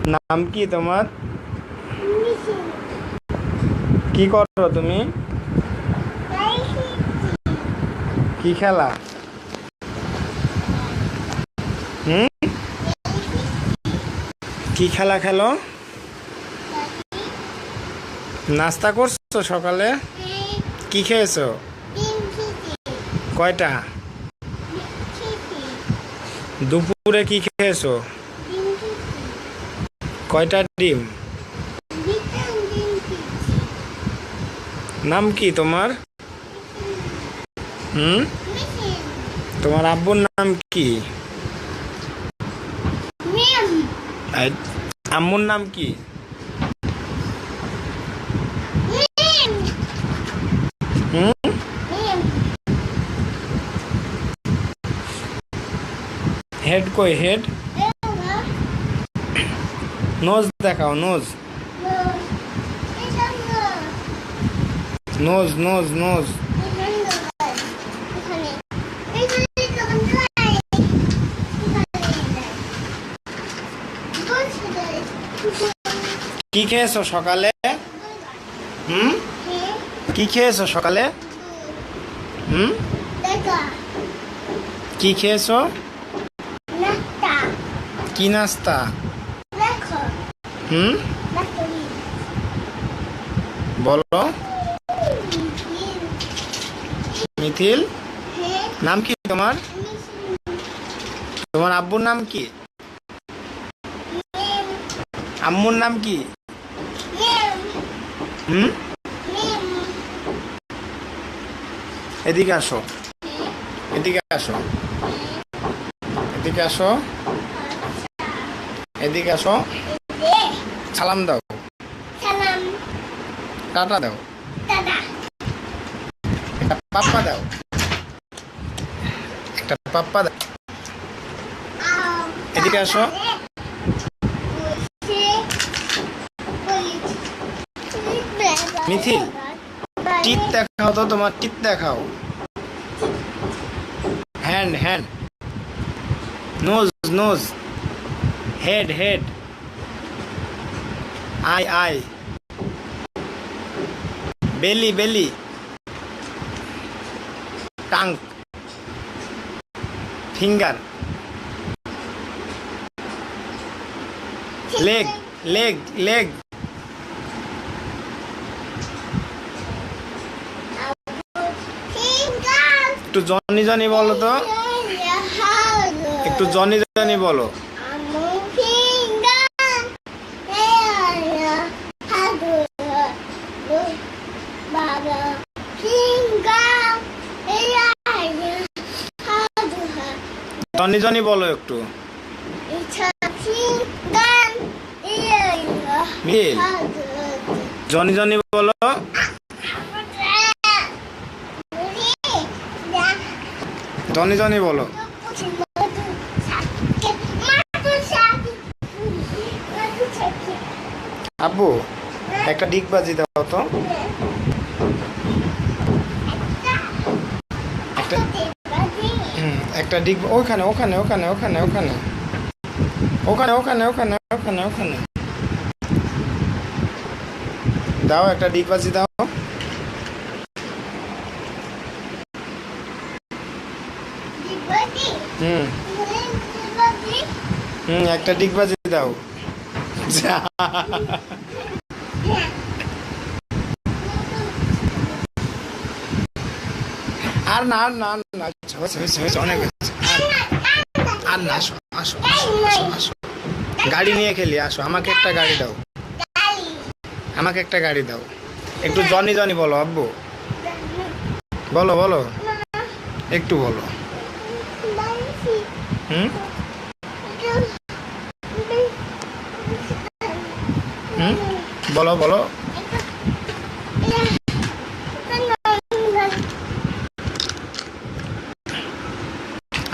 নাম কি তোমার? কি করো তুমি? কি খেলা? হুম? কি খেলা খেলো? নাস্তা করছো সকালে? কি খেয়েছো? কয়টা? দুপুরে কি খেয়েছো? কয়টা ডিম? নাম কি তোমার? হুম? তোমার আব্বুর নাম কি? আর আম্মুর নাম কি? হুম? হেড কই হেড? নোজ দেখাও নোজ। Nose nose nose. কি খেয়েছো সকালে? হুম? কি খেয়েছো সকালে? হুম? কি খেয়েছো? কি নাস্তা? হুম? বলো। মিথিল। নাম কি তোমার? তোমার আব্বুর নাম কি? আম্মুর নাম কি? হুম? এদিকে আসো। এদিকে আসো। এদিকে আসো। এদিকে আসো। সালাম দাও। টাটা দাও। একটা পাপ্পা দাও। একটা পাপ্পা দাও। এদিকে আসো। মিথিল, টিপ দেখাও তো, তোমার টিপ দেখাও। Hand hand. Nose nose. Head head. Eye eye. Belly belly. Tongue. Finger. Leg leg leg. একটু জনি জনি বলো তো। একটু জনি জনি বলো। জনি জনি বলো একটু। মিল। জনি জনি বলো। জনি জনি বলো। আব্বু, একটা ডিগবাজি দাও তো। একটা একটা ডিগ, ওখানে ওখানে ওখানে ওখানে ওখানে ওখানে ওখানে ওখানে ওখানে ওখানে দাও, একটা ডিগবাজি দাও। হুম। হুম, একটা ডিগবাজি দাও। যা। আর না আর না আর না, হয়েছে হয়েছে হয়েছে, অনেক হয়েছে। আর না, আসো আসো আসো আসো আসো। গাড়ি নিয়ে খেলি, আসো। আমাকে একটা গাড়ি দাও। আমাকে একটা গাড়ি দাও। একটু জনি জনি বলো আব্বু। বলো বলো। একটু বলো। হুম? হুম? বলো বলো।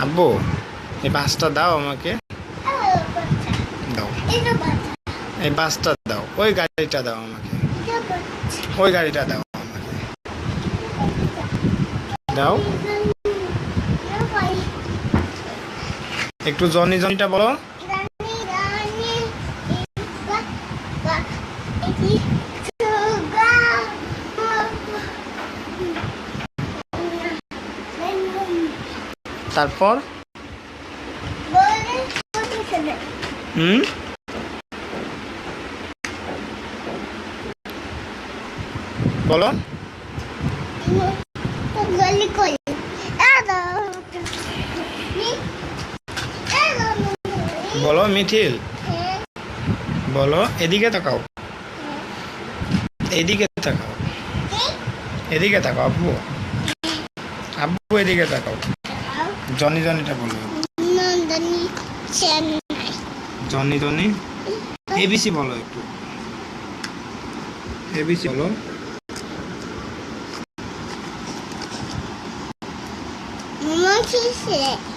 আব্বু, এই বাসটা দাও আমাকে। দাও। এই বাসটা দাও, ওই গাড়িটা দাও আমাকে। ওই গাড়িটা দাও আমাকে। দাও। একটু জনি জনিটা বলো। তারপর হুম বলো বলো মিঠিল বলো এদিকে তাকাও এদিকে তাকাও এদিকে তাকাও আব্বু আব্বু এদিকে তাকাও জনি জনিটা বলো জনি জনি এবিসি বলো একটু এবিসি বলো Mama, she said.